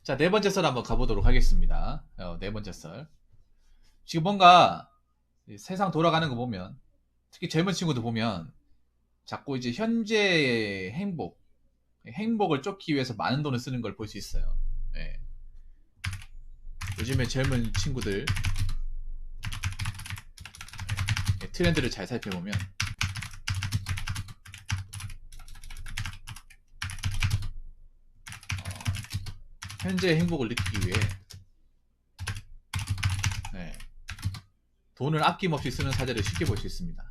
자, 네 번째 썰 한번 가보도록 하겠습니다. 네 번째 썰. 지금 뭔가 세상 돌아가는 거 보면, 특히 젊은 친구들 보면, 자꾸 이제 현재의 행복을 쫓기 위해서 많은 돈을 쓰는 걸 볼 수 있어요. 예. 요즘에 젊은 친구들, 트렌드를 잘 살펴보면, 현재의 행복을 느끼기 위해, 예, 돈을 아낌없이 쓰는 사례를 쉽게 볼 수 있습니다.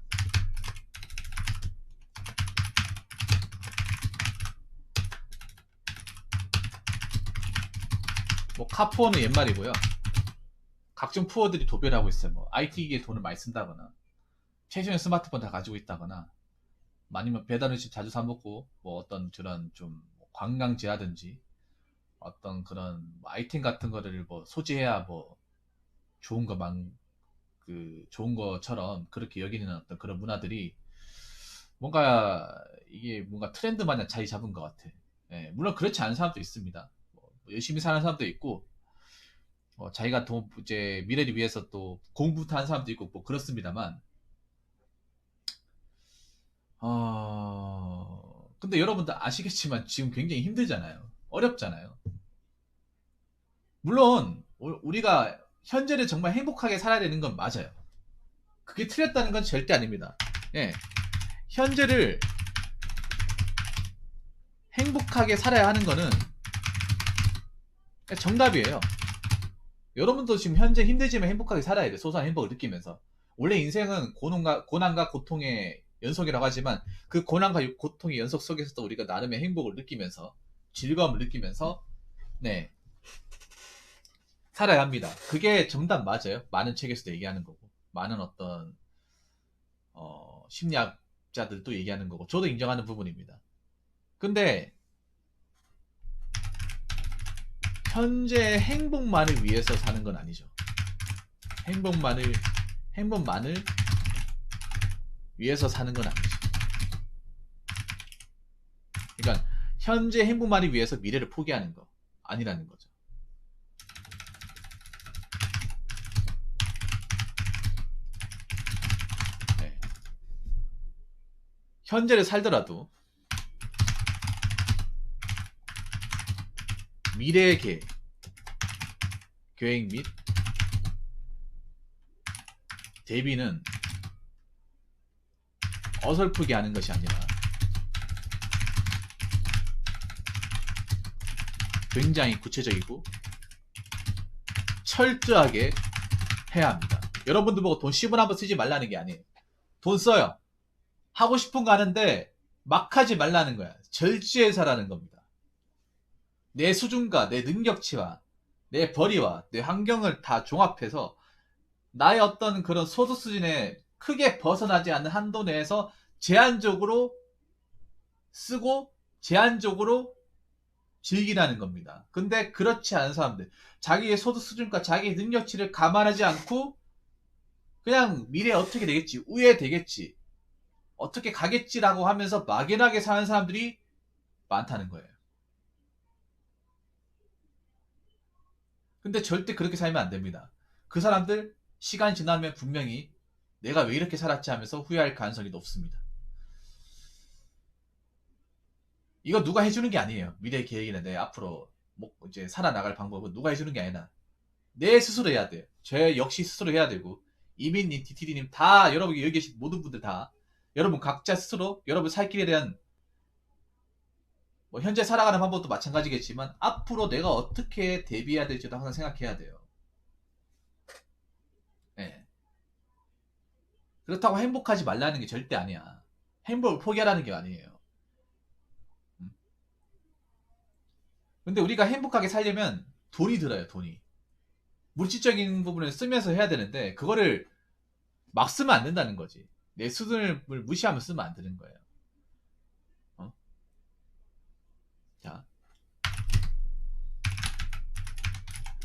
뭐 카푸어는 옛말이고요. 각종 푸어들이 도배를 하고 있어요. 뭐 IT기에 돈을 많이 쓴다거나, 최신의 스마트폰 다 가지고 있다거나, 아니면 배달 음식 자주 사 먹고, 뭐 어떤 그런 좀 관광지라든지 어떤 그런 뭐 아이템 같은 거를 뭐 소지해야 뭐 좋은 거만 좋은 것처럼 그렇게 여기는 어떤 그런 문화들이 뭔가 이게 뭔가 트렌드 마냥 자리 잡은 것 같아. 예, 물론 그렇지 않은 사람도 있습니다. 뭐 열심히 사는 사람도 있고, 자기가 돈 이제 미래를 위해서 또 공부부터 하는 사람도 있고 뭐 그렇습니다만, 근데 여러분들 아시겠지만 지금 굉장히 힘들잖아요. 어렵잖아요. 물론 우리가 현재를 정말 행복하게 살아야 되는 건 맞아요. 그게 틀렸다는 건 절대 아닙니다. 예, 현재를 행복하게 살아야 하는 거는 정답이에요. 여러분도 지금 현재 힘들지만 행복하게 살아야 돼. 소소한 행복을 느끼면서. 원래 인생은 고난과 고통의 연속이라고 하지만, 그 고난과 고통의 연속 속에서도 우리가 나름의 행복을 느끼면서, 즐거움을 느끼면서, 네, 살아야 합니다. 그게 정답 맞아요. 많은 책에서도 얘기하는 거고, 많은 어떤 심리학자들도 얘기하는 거고, 저도 인정하는 부분입니다. 근데 현재 행복만을 위해서 사는 건 아니죠. 행복만을 위해서 사는 건 아니죠. 그러니까 현재 행복만을 위해서 미래를 포기하는 거 아니라는 거죠. 네. 현재를 살더라도 미래의 계획 및 대비는 어설프게 하는 것이 아니라 굉장히 구체적이고 철저하게 해야 합니다. 여러분들 보고 돈 10원 한번 쓰지 말라는 게 아니에요. 돈 써요. 하고 싶은 거 하는데 막 하지 말라는 거야. 절제해서 하라는 겁니다. 내 수준과 내 능력치와 내 벌이와 내 환경을 다 종합해서 나의 어떤 그런 소득 수준에 크게 벗어나지 않는 한도 내에서 제한적으로 쓰고 제한적으로 즐기라는 겁니다. 근데 그렇지 않은 사람들, 자기의 소득 수준과 자기의 능력치를 감안하지 않고 그냥 미래 어떻게 되겠지, 우회 되겠지, 어떻게 가겠지라고 하면서 막연하게 사는 사람들이 많다는 거예요. 근데 절대 그렇게 살면 안 됩니다. 그 사람들 시간이 지나면 분명히 내가 왜 이렇게 살았지 하면서 후회할 가능성이 높습니다. 이거 누가 해주는 게 아니에요. 미래 계획이나 내 앞으로 뭐 이제 살아나갈 방법은 누가 해주는 게 아니라 내 스스로 해야 돼요. 저 역시 스스로 해야 되고, 이민님, DTD님 다, 여러분 여기 계신 모든 분들 다 여러분 각자 스스로 여러분 살 길에 대한 뭐 현재 살아가는 방법도 마찬가지겠지만 앞으로 내가 어떻게 대비해야 될지도 항상 생각해야 돼요. 네. 그렇다고 행복하지 말라는 게 절대 아니야. 행복을 포기하라는 게 아니에요. 근데 우리가 행복하게 살려면 돈이 들어요. 돈이. 물질적인 부분을 쓰면서 해야 되는데 그거를 막 쓰면 안 된다는 거지. 내 수준을 무시하면 쓰면 안 되는 거예요.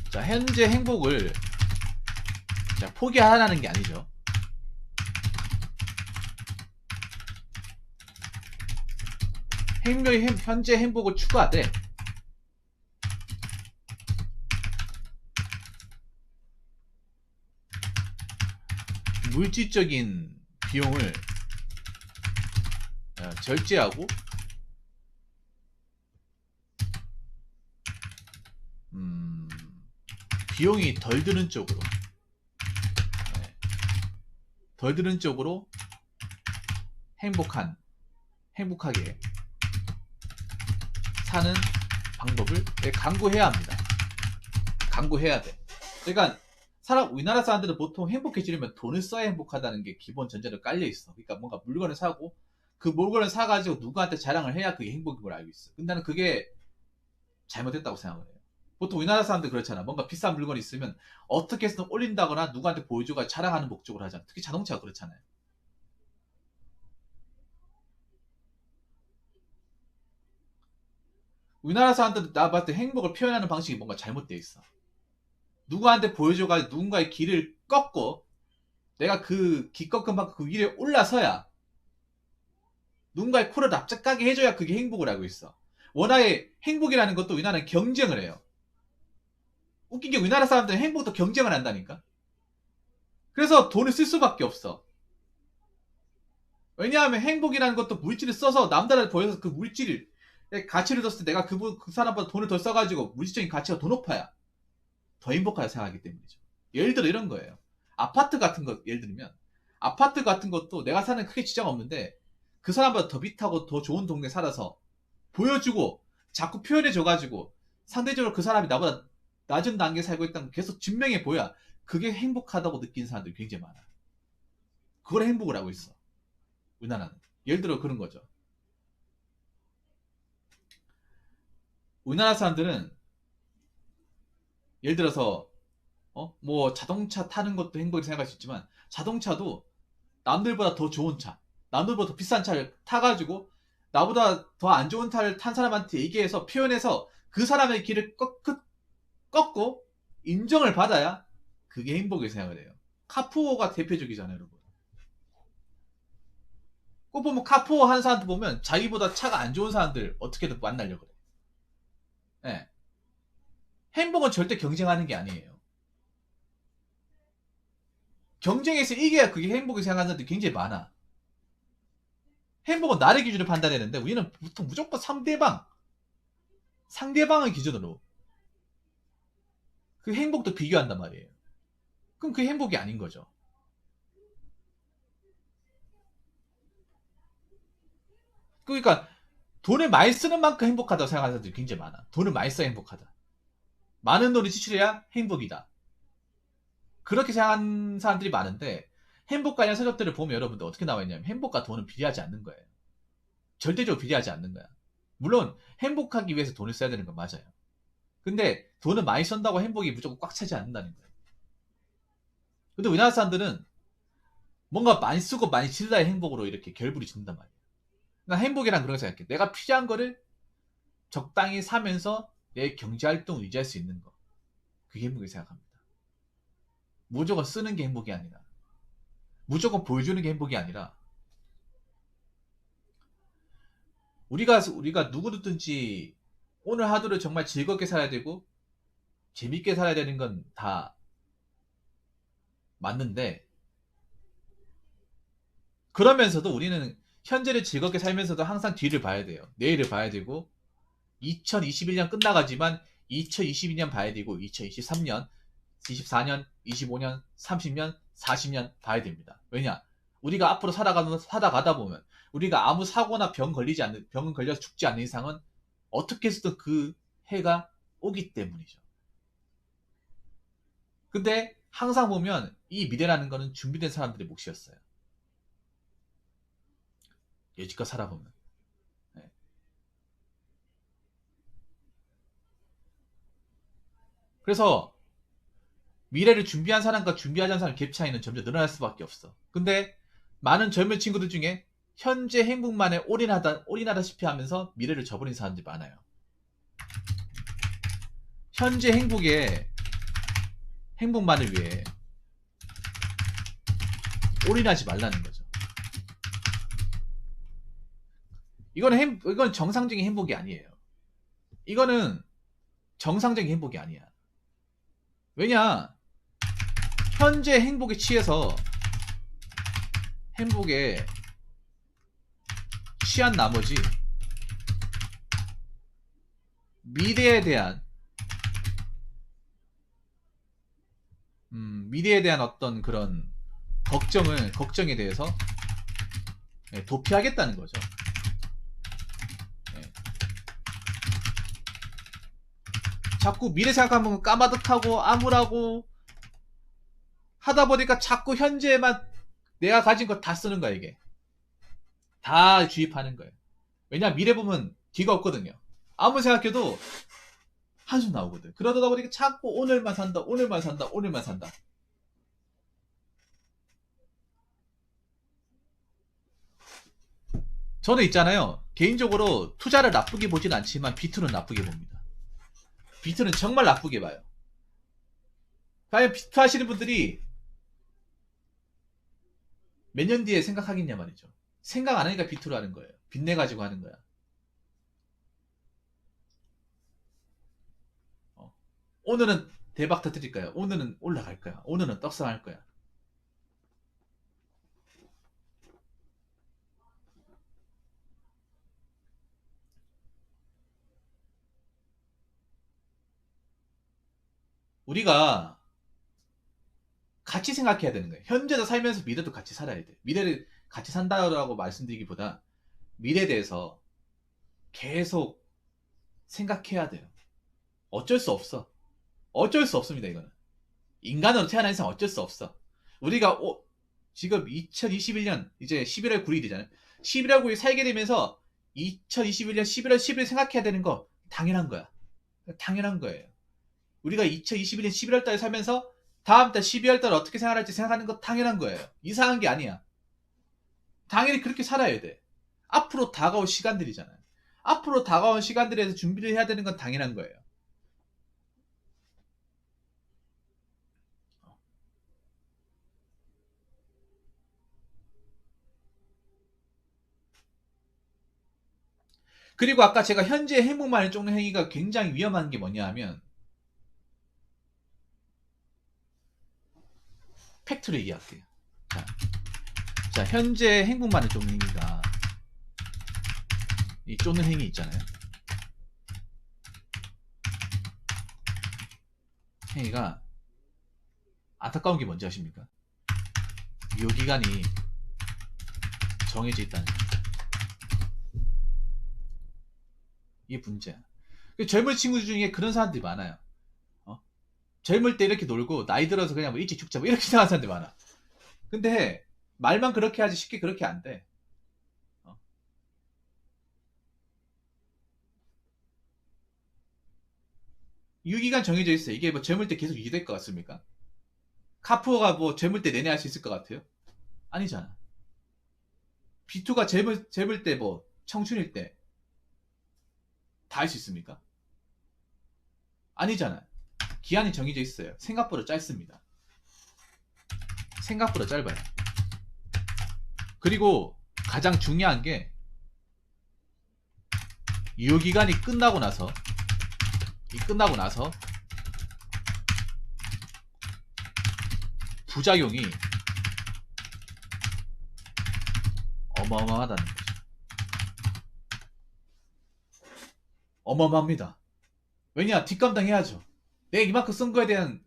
자, 현재 행복을 포기하라는 게 아니죠. 현재 행복을 추구하되 물질적인 비용을 절제하고 비용이 덜 드는 쪽으로 덜 드는 쪽으로 행복하게 사는 방법을 강구해야 합니다. 강구해야 돼. 그러니까 우리나라 사람들은 보통 행복해지려면 돈을 써야 행복하다는 게 기본 전제로 깔려 있어. 그러니까 뭔가 물건을 사고 그 물건을 사가지고 누구한테 자랑을 해야 그게 행복인 걸 알고 있어. 근데 나는 그게 잘못됐다고 생각을 해요. 보통 우리나라 사람들 그렇잖아. 뭔가 비싼 물건이 있으면 어떻게 해서든 올린다거나 누구한테 보여주고 자랑하는 목적으로 하잖아. 특히 자동차가 그렇잖아요. 우리나라 사람들 나 봤을 때 행복을 표현하는 방식이 뭔가 잘못되어 있어. 누구한테 보여줘가지고 누군가의 길을 꺾고 내가 그 길 꺾은 만큼 그 위에 올라서야 누군가의 코를 납작하게 해줘야 그게 행복을 알고 있어. 워낙에 행복이라는 것도 우리나라는 경쟁을 해요. 웃긴 게 우리나라 사람들은 행복도 경쟁을 한다니까. 그래서 돈을 쓸 수밖에 없어. 왜냐하면 행복이라는 것도 물질을 써서 남들한테 보여서 그 물질을 가치를 뒀을 때 내가 그 사람보다 돈을 더 써가지고 물질적인 가치가 더 높아야 더 행복하게 생각하기 때문이죠. 예를 들어 이런 거예요. 아파트 같은 거 예를 들면 아파트 같은 것도 내가 사는 크게 지장 없는데 그 사람보다 더 비타고 더 좋은 동네에 살아서 보여주고 자꾸 표현해줘가지고 상대적으로 그 사람이 나보다 낮은 단계에 살고 있다는 걸 계속 증명해 보여야 그게 행복하다고 느끼는 사람들이 굉장히 많아. 그걸 행복을 하고 있어. 우리나라는. 예를 들어 그런 거죠. 우리나라 사람들은 예를 들어서 뭐 자동차 타는 것도 행복이 생각할 수 있지만 자동차도 남들보다 더 좋은 차, 남들보다 더 비싼 차를 타가지고 나보다 더 안 좋은 차를 탄 사람한테 얘기해서 표현해서 그 사람의 길을 꺾고 인정을 받아야 그게 행복이 생각을 해요. 카푸어가 대표적이잖아요, 여러분. 꼭 보면 카푸어 하는 사람들 보면 자기보다 차가 안 좋은 사람들 어떻게든 만나려고 그래. 네. 행복은 절대 경쟁하는 게 아니에요. 경쟁에서 이겨야 그게 행복이 생각하는 사람들이 굉장히 많아. 행복은 나를 기준으로 판단했는데 우리는 보통 무조건 상대방의 기준으로 그 행복도 비교한단 말이에요. 그럼 그게 행복이 아닌 거죠. 그러니까 돈을 많이 쓰는 만큼 행복하다고 생각하는 사람들이 굉장히 많아. 돈을 많이 써야 행복하다. 많은 돈을 지출해야 행복이다. 그렇게 생각하는 사람들이 많은데 행복 관련 서적들을 보면 여러분들 어떻게 나와 있냐면 행복과 돈은 비례하지 않는 거예요. 절대적으로 비례하지 않는 거야. 물론 행복하기 위해서 돈을 써야 되는 건 맞아요. 근데 돈을 많이 쓴다고 행복이 무조건 꽉 차지 않는다는 거예요. 근데 우리나라 사람들은 뭔가 많이 쓰고 많이 질러야 행복으로 이렇게 결부를 짓는단 말이에요. 그러니까 행복이란 그런 거 생각해. 내가 필요한 거를 적당히 사면서 내 경제활동을 유지할 수 있는 거. 그게 행복이 생각합니다. 무조건 쓰는 게 행복이 아니라 무조건 보여주는 게 행복이 아니라 우리가 누구든지 오늘 하루를 정말 즐겁게 살아야 되고 재밌게 살아야 되는 건 다 맞는데 그러면서도 우리는 현재를 즐겁게 살면서도 항상 뒤를 봐야 돼요. 내일을 봐야 되고 2021년 끝나가지만 2022년 봐야 되고 2023년, 24년, 25년, 30년, 40년 봐야 됩니다. 왜냐? 우리가 앞으로 살아가다 보면 우리가 아무 사고나 병 걸려서 죽지 않는 이상은 어떻게 해서든 그 해가 오기 때문이죠. 근데 항상 보면 이 미래라는 거는 준비된 사람들의 몫이었어요. 여지껏 살아보면. 네. 그래서 미래를 준비한 사람과 준비하지 않은 사람의 갭 차이는 점점 늘어날 수밖에 없어. 근데 많은 젊은 친구들 중에 현재 행복만에 올인하다시피 하면서 미래를 저버린 사람들이 많아요. 현재 행복만을 위해 올인하지 말라는 거죠. 이건 정상적인 행복이 아니에요. 이거는 정상적인 행복이 아니야. 왜냐? 현재 행복에 취해서 행복에 취한 나머지 미래에 대한 어떤 그런 걱정에 대해서 도피하겠다는 거죠. 자꾸 미래 생각하면 까마득하고 암울하고 하다 보니까 자꾸 현재에만 내가 가진 거 다 쓰는 거야. 이게 다 주입하는 거예요. 왜냐, 미래 보면 뒤가 없거든요. 아무 생각해도 한숨 나오거든. 그러다 보니까 자꾸 오늘만 산다, 오늘만 산다, 오늘만 산다. 저는 있잖아요, 개인적으로 투자를 나쁘게 보진 않지만 비트는 나쁘게 봅니다. 비트는 정말 나쁘게 봐요. 과연 비트 하시는 분들이 몇 년 뒤에 생각하겠냐 말이죠. 생각 안 하니까 비트로 하는 거예요. 빚내가지고 하는 거야. 오늘은 대박 터뜨릴 거야. 오늘은 올라갈 거야. 오늘은 떡상할 거야. 우리가 같이 생각해야 되는 거예요. 현재도 살면서 미래도 같이 살아야 돼. 미래를 같이 산다고 말씀드리기보다 미래에 대해서 계속 생각해야 돼요. 어쩔 수 없어. 어쩔 수 없습니다, 이거는. 인간으로 태어난 이상 어쩔 수 없어. 우리가 지금 2021년 이제 11월 9일이잖아요. 11월 9일 살게 되면서 2021년 11월 10일 생각해야 되는 거 당연한 거야. 당연한 거예요. 우리가 2021년 11월 달에 살면서 다음 달 12월 달에 어떻게 생활할지 생각하는 거 당연한 거예요. 이상한 게 아니야. 당연히 그렇게 살아야 돼. 앞으로 다가올 시간들이잖아요. 앞으로 다가온 시간들에서 준비를 해야 되는 건 당연한 거예요. 그리고 아까 제가 현재 행복만을 쫓는 행위가 굉장히 위험한 게 뭐냐 하면, 팩트를 얘기할게요. 자, 현재 행복만을 쫓는 행위가, 이 쫓는 행위 있잖아요. 행위가 안타까운 게 뭔지 아십니까? 유효기간이 정해져 있다는 거예요. 이게 문제야. 젊은 친구들 중에 그런 사람들이 많아요. 젊을 때 이렇게 놀고 나이 들어서 그냥 뭐 일찍 죽자 뭐 이렇게 생각하는 사람들이 많아. 근데 말만 그렇게 하지 쉽게 그렇게 안 돼. 유기간 정해져 있어요. 이게 뭐 젊을 때 계속 유지될 것 같습니까? 카푸어가 뭐 젊을 때 내내 할 수 있을 것 같아요? 아니잖아. B2가 젊을 때 뭐 청춘일 때 다 할 수 있습니까? 아니잖아요. 기한이 정해져 있어요. 생각보다 짧습니다. 생각보다 짧아요. 그리고 가장 중요한 게 유효기간이 끝나고 나서 부작용이 어마어마하다는 거죠. 어마어마합니다. 왜냐? 뒷감당해야죠. 내가 이만큼 쓴 거에 대한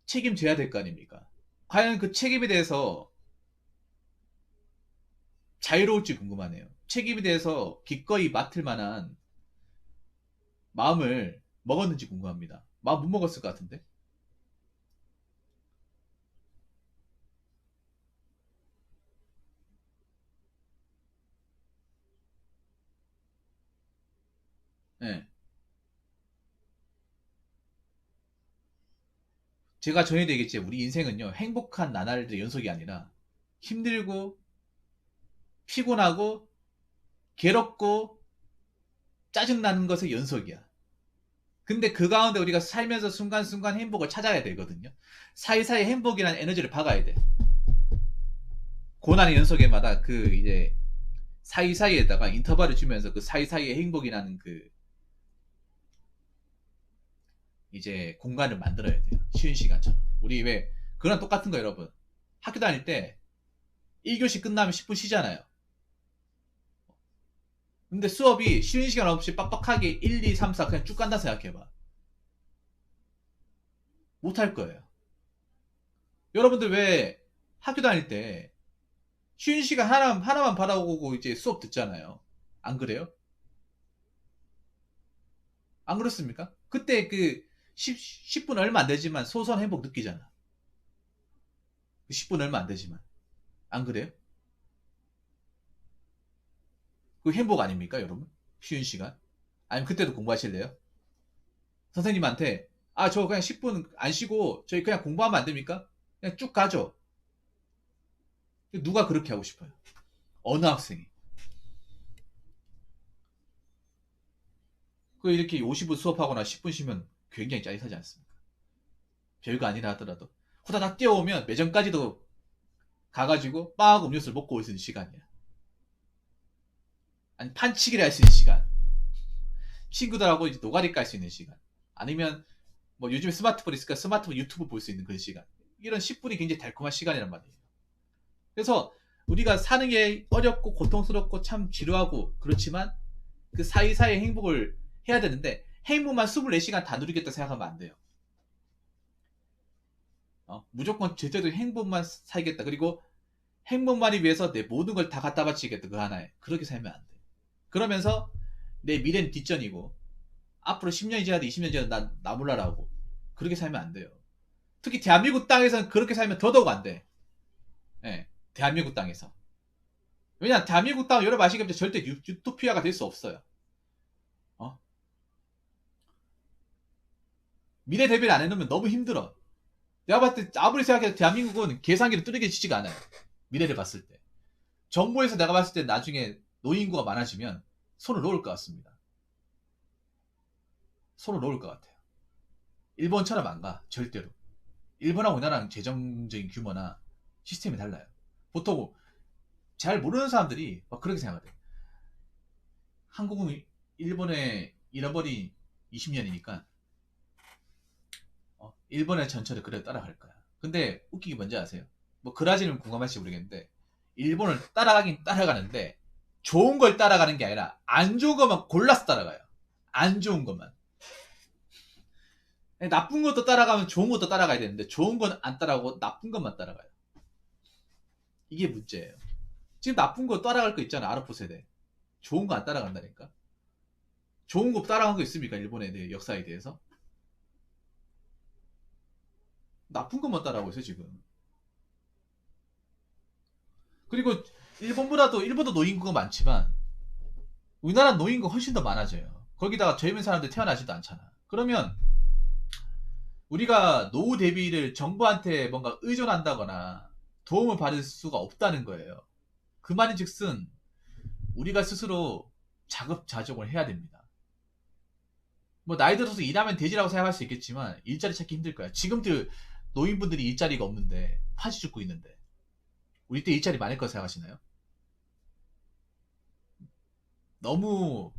책임져야 될 거 아닙니까? 과연 그 책임에 대해서 자유로울지 궁금하네요. 책임에 대해서 기꺼이 맡을 만한 마음을 먹었는지 궁금합니다. 마음 못 먹었을 것 같은데? 네. 제가 전에도 얘기했지, 우리 인생은요, 행복한 나날들의 연속이 아니라 힘들고, 피곤하고, 괴롭고, 짜증나는 것의 연속이야. 근데 그 가운데 우리가 살면서 순간순간 행복을 찾아야 되거든요. 사이사이 행복이라는 에너지를 박아야 돼. 고난의 연속에마다 그 이제 사이사이에다가 인터벌을 주면서 그 사이사이에 행복이라는 그 이제 공간을 만들어야 돼요. 쉬운 시간처럼. 우리 왜 그런 똑같은 거 여러분. 학교 다닐 때 1교시 끝나면 10분 쉬잖아요. 근데 수업이 쉬는 시간 없이 빡빡하게 1, 2, 3, 4 그냥 쭉 간다 생각해봐. 못할 거예요. 여러분들 왜 학교 다닐 때 쉬는 시간 하나만 바라보고 이제 수업 듣잖아요. 안 그래요? 안 그렇습니까? 그때 그 10분 얼마 안 되지만 소소한 행복 느끼잖아. 10분 얼마 안 되지만. 안 그래요? 그 행복 아닙니까, 여러분? 쉬는 시간? 아니면 그때도 공부하실래요? 선생님한테, 아, 저 그냥 10분 안 쉬고 저희 그냥 공부하면 안 됩니까? 그냥 쭉 가죠. 누가 그렇게 하고 싶어요? 어느 학생이? 그 이렇게 50분 수업하거나 10분 쉬면 굉장히 짜릿하지 않습니까? 별거 아니라 하더라도. 후다닥 뛰어오면 매점까지도 가가지고 빡 음료수를 먹고 올 수 있는 시간이야. 아니, 판치기를 할 수 있는 시간. 친구들하고 이제 노가리 깔 수 있는 시간. 아니면 뭐 요즘에 스마트폰 있으니까 스마트폰 유튜브 볼 수 있는 그런 시간. 이런 10분이 굉장히 달콤한 시간이란 말이에요. 그래서 우리가 사는 게 어렵고 고통스럽고 참 지루하고 그렇지만 그 사이사이의 행복을 해야 되는데 행복만 24시간 다 누리겠다 생각하면 안 돼요. 무조건 제대로 행복만 살겠다. 그리고 행복만을 위해서 내 모든 걸 다 갖다 바치겠다. 그 하나에. 그렇게 살면 안 돼. 그러면서 내 미래는 뒷전이고 앞으로 10년이 지나도 20년이 지나도 나 몰라라고. 그렇게 살면 안 돼요. 특히 대한민국 땅에서는 그렇게 살면 더더욱 안 돼. 예, 대한민국 땅에서. 왜냐, 대한민국 땅은 여러분 아시겠지만 절대 유토피아가 될 수 없어요. 미래 대비를 안 해놓으면 너무 힘들어. 내가 봤을 때 아무리 생각해도 대한민국은 계산기를 뚜렷해지지가 않아요. 미래를 봤을 때. 정부에서 내가 봤을 때 나중에 노인구가 많아지면 손을 놓을 것 같습니다. 손을 놓을 것 같아요. 일본처럼 안 가. 절대로. 일본하고 우리나라랑 재정적인 규모나 시스템이 달라요. 보통 잘 모르는 사람들이 막 그렇게 생각하대. 한국은 일본에 잃어버린 20년이니까 일본의 전철을 그래 따라갈 거야. 근데 웃기기 뭔지 아세요? 뭐 그라지는 공감할지 모르겠는데 일본을 따라가긴 따라가는데 좋은 걸 따라가는 게 아니라 안 좋은 것만 골라서 따라가요. 안 좋은 것만. 나쁜 것도 따라가면 좋은 것도 따라가야 되는데 좋은 건 안 따라가고 나쁜 것만 따라가요. 이게 문제예요. 지금 나쁜 거 따라갈 거 있잖아. 아르포 세대. 좋은 거 안 따라간다니까. 좋은 거 따라간 거 있습니까? 일본에 대해 역사에 대해서. 나쁜 것만 따라하고 있어요 지금. 그리고 일본도 노인구가 많지만 우리나라 노인구가 훨씬 더 많아져요. 거기다가 젊은 사람들 태어나지도 않잖아. 그러면 우리가 노후 대비를 정부한테 뭔가 의존한다거나 도움을 받을 수가 없다는 거예요. 그 말인즉슨 우리가 스스로 자급자족을 해야 됩니다. 뭐 나이 들어서 일하면 되지라고 생각할 수 있겠지만 일자리 찾기 힘들 거야. 지금도 노인분들이 일자리가 없는데 파지 죽고 있는데 우리 때 일자리 많을 거 생각하시나요? 너무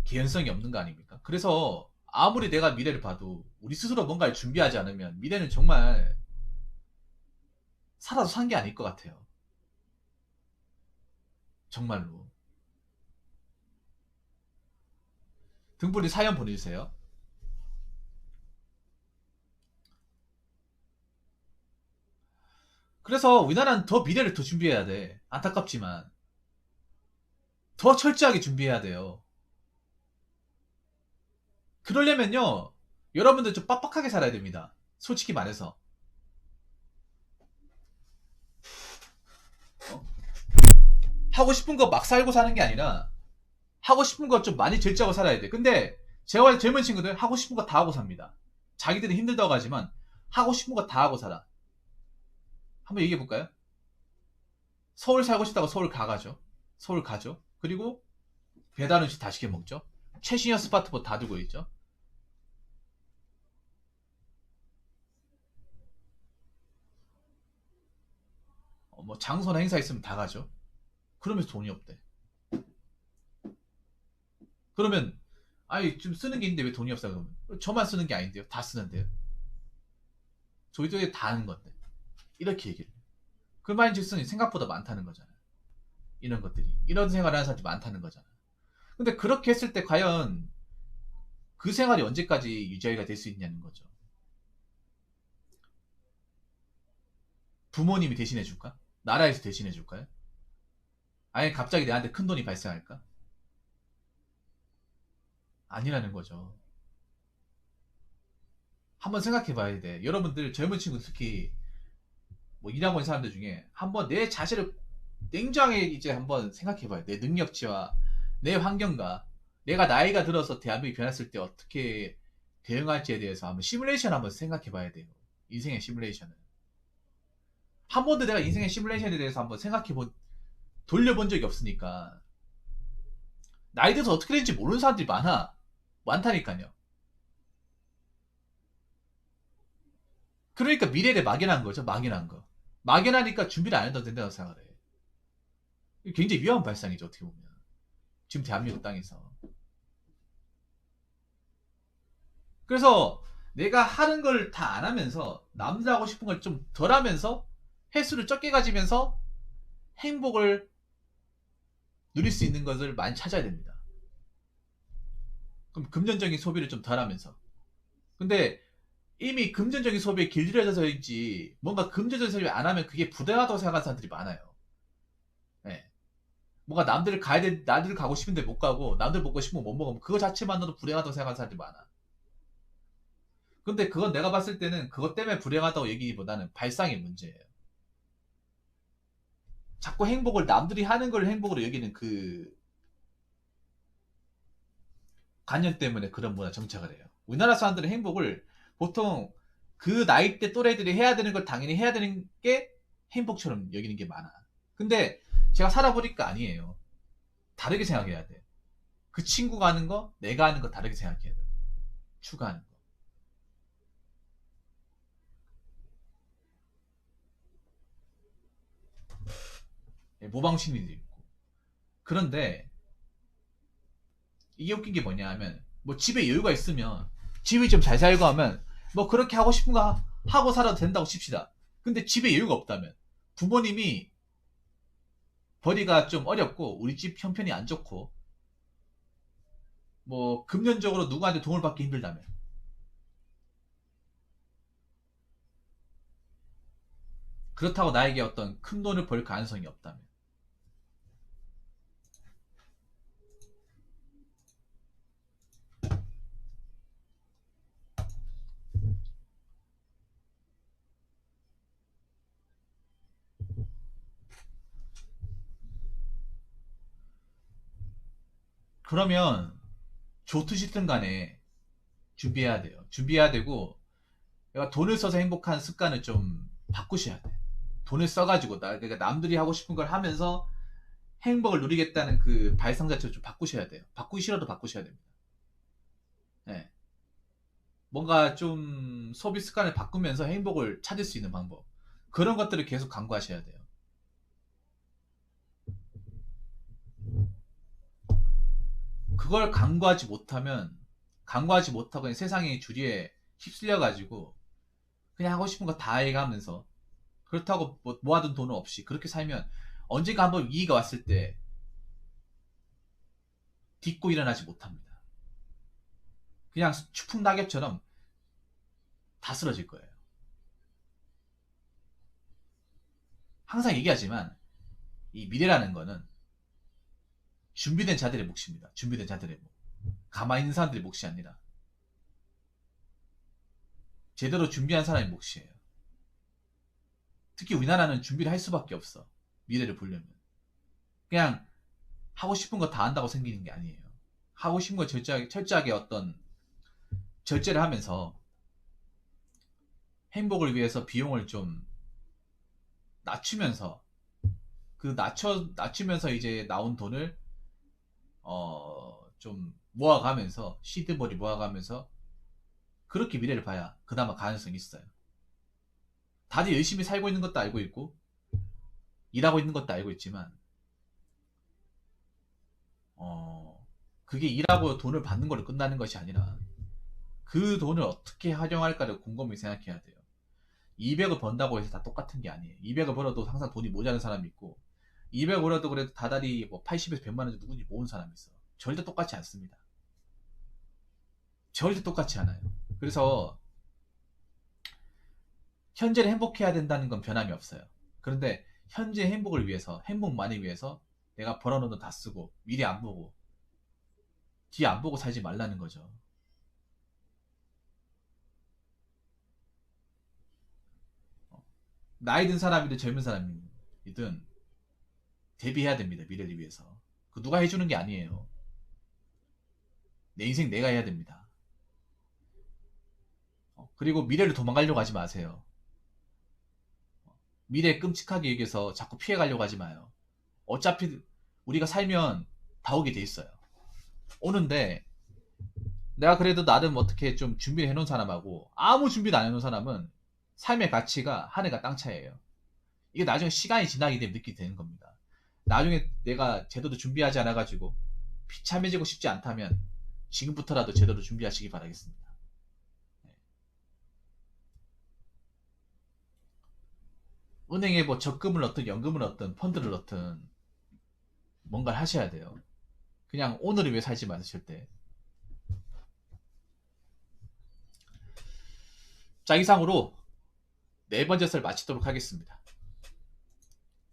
개연성이 없는 거 아닙니까? 그래서 아무리 내가 미래를 봐도 우리 스스로 뭔가를 준비하지 않으면 미래는 정말 살아도 산 게 아닐 것 같아요. 정말로. 등불이 사연 보내주세요. 그래서 우리나라는 더 미래를 더 준비해야 돼. 안타깝지만. 더 철저하게 준비해야 돼요. 그러려면요, 여러분들 좀 빡빡하게 살아야 됩니다. 솔직히 말해서. 하고 싶은 거 막 살고 사는 게 아니라, 하고 싶은 거 좀 많이 절제하고 살아야 돼. 근데, 제가 봤을 때 젊은 친구들 하고 싶은 거 다 하고 삽니다. 자기들이 힘들다고 하지만, 하고 싶은 거 다 하고 살아. 한번 얘기해 볼까요? 서울 살고 싶다고 서울 가가죠. 서울 가죠. 그리고, 배달 음식 다 시켜 먹죠. 최신형 스마트폰 다 두고 있죠. 뭐 장소나 행사 있으면 다 가죠. 그러면서 돈이 없대. 그러면 아니 좀 쓰는 게 있는데 왜 돈이 없어 그러면 저만 쓰는 게 아닌데요. 다 쓰는데요. 저희들이 다 하는 건데 이렇게 얘기를 해요. 그 말인즉슨 생각보다 많다는 거잖아. 이런 것들이. 이런 생활을 하는 사람들이 많다는 거잖아. 근데 그렇게 했을 때 과연 그 생활이 언제까지 유지가 될 수 있냐는 거죠. 부모님이 대신해 줄까? 나라에서 대신해 줄까요? 아니 갑자기 내한테 큰 돈이 발생할까? 아니라는 거죠. 한번 생각해 봐야 돼. 여러분들 젊은 친구 특히 뭐 일하고 있는 사람들 중에 한번 내 자신을 냉정하게 이제 한번 생각해 봐야 돼. 내 능력치와 내 환경과 내가 나이가 들어서 대한민국이 변했을 때 어떻게 대응할지에 대해서 한번 시뮬레이션 한번 생각해 봐야 돼요. 인생의 시뮬레이션을. 한 번도 내가 인생의 시뮬레이션에 대해서 한번 돌려본 적이 없으니까 나이 들어서 어떻게 되는지 모르는 사람들이 많다니까요. 그러니까 미래를 막연한 거죠. 막연한 거. 막연하니까 준비를 안 해도 된다고 생각을 해. 굉장히 위험한 발상이죠. 어떻게 보면. 지금 대한민국 땅에서. 그래서 내가 하는 걸 다 안 하면서 남들 하고 싶은 걸 좀 덜 하면서 횟수를 적게 가지면서 행복을 누릴 수 있는 것을 많이 찾아야 됩니다. 그럼 금전적인 소비를 좀 덜 하면서. 근데 이미 금전적인 소비에 길들여져서인지 뭔가 금전적인 소비 안 하면 그게 부당하다고 생각하는 사람들이 많아요. 네. 뭔가 남들 가고 싶은데 못 가고 남들 먹고 싶으면 못 먹으면 그거 자체만으로도 불행하다고 생각하는 사람들이 많아. 근데 그건 내가 봤을 때는 그것 때문에 불행하다고 얘기보다는 발상의 문제예요. 자꾸 남들이 하는 걸 행복으로 여기는 그 관념 때문에 그런 문화 정착을 해요. 우리나라 사람들은 행복을 보통 그 나이대 또래들이 해야 되는 걸 당연히 해야 되는 게 행복처럼 여기는 게 많아. 근데 제가 살아보니까 아니에요. 다르게 생각해야 돼. 그 친구가 하는 거, 내가 하는 거 다르게 생각해야 돼. 추가하는 거. 모방심리도 있고. 그런데 이게 웃긴 게 뭐냐 하면 뭐 집에 여유가 있으면 집이 좀 잘 살고 하면 뭐 그렇게 하고 싶은 거 하고 살아도 된다고 칩시다. 근데 집에 여유가 없다면 부모님이 벌이가 좀 어렵고 우리 집 형편이 안 좋고 뭐 금전적으로 누구한테 돈을 받기 힘들다면 그렇다고 나에게 어떤 큰 돈을 벌 가능성이 없다면 그러면 좋든 싫든 간에 준비해야 돼요. 준비해야 되고 내가 돈을 써서 행복한 습관을 좀 바꾸셔야 돼. 돈을 써가지고 그러니까 남들이 하고 싶은 걸 하면서 행복을 누리겠다는 그 발상 자체를 좀 바꾸셔야 돼요. 바꾸기 싫어도 바꾸셔야 됩니다. 네. 뭔가 좀 소비 습관을 바꾸면서 행복을 찾을 수 있는 방법. 그런 것들을 계속 강구하셔야 돼요. 그걸 강구하지 못하고 그냥 세상의 주리에 휩쓸려가지고 그냥 하고 싶은 거 다 해가면서 그렇다고 뭐 모아둔 돈은 없이 그렇게 살면 언젠가 한번 위기가 왔을 때 딛고 일어나지 못합니다. 그냥 추풍 낙엽처럼 다 쓰러질 거예요. 항상 얘기하지만 이 미래라는 거는 준비된 자들의 몫입니다. 준비된 자들의 몫. 가만히 있는 사람들의 몫이 아니라 제대로 준비한 사람의 몫이에요. 특히 우리나라는 준비를 할 수밖에 없어. 미래를 보려면. 그냥 하고 싶은 거 다 한다고 생기는 게 아니에요. 하고 싶은 거 철저하게 어떤 절제를 하면서 행복을 위해서 비용을 좀 낮추면서 낮추면서 이제 나온 돈을 좀 모아가면서 시드머리 모아가면서 그렇게 미래를 봐야 그나마 가능성이 있어요. 다들 열심히 살고 있는 것도 알고 있고 일하고 있는 것도 알고 있지만 그게 일하고 돈을 받는 걸로 끝나는 것이 아니라 그 돈을 어떻게 활용할까를 곰곰이 생각해야 돼요. 200을 번다고 해서 다 똑같은 게 아니에요. 200을 벌어도 항상 돈이 모자란 사람이 있고 200을 벌어도 그래도 다달이 뭐 80에서 100만 원 정도 누군지 모은 사람이 있어. 절대 똑같지 않습니다. 절대 똑같지 않아요. 그래서 현재를 행복해야 된다는 건 변함이 없어요. 그런데 현재 행복을 위해서, 행복만을 위해서 내가 벌어놓은 돈 다 쓰고 미래 안 보고 뒤 안 보고 살지 말라는 거죠. 나이 든 사람이든 젊은 사람이든 대비해야 됩니다. 미래를 위해서. 그 누가 해주는 게 아니에요. 내 인생 내가 해야 됩니다. 그리고 미래를 도망가려고 하지 마세요. 미래 끔찍하게 얘기해서 자꾸 피해가려고 하지 마요. 어차피 우리가 살면 다 오게 돼 있어요. 오는데 내가 그래도 나름 어떻게 좀 준비를 해놓은 사람하고 아무 준비도 안 해놓은 사람은 삶의 가치가 하늘과 땅 차이예요. 이게 나중에 시간이 지나게 되면 느끼게 되는 겁니다. 나중에 내가 제대로 준비하지 않아가지고 비참해지고 싶지 않다면 지금부터라도 제대로 준비하시기 바라겠습니다. 은행에 뭐 적금을 넣든 연금을 넣든 펀드를 넣든 뭔가를 하셔야 돼요. 그냥 오늘을 위해 살지 마실 때. 자, 이상으로 네 번째 썰 마치도록 하겠습니다.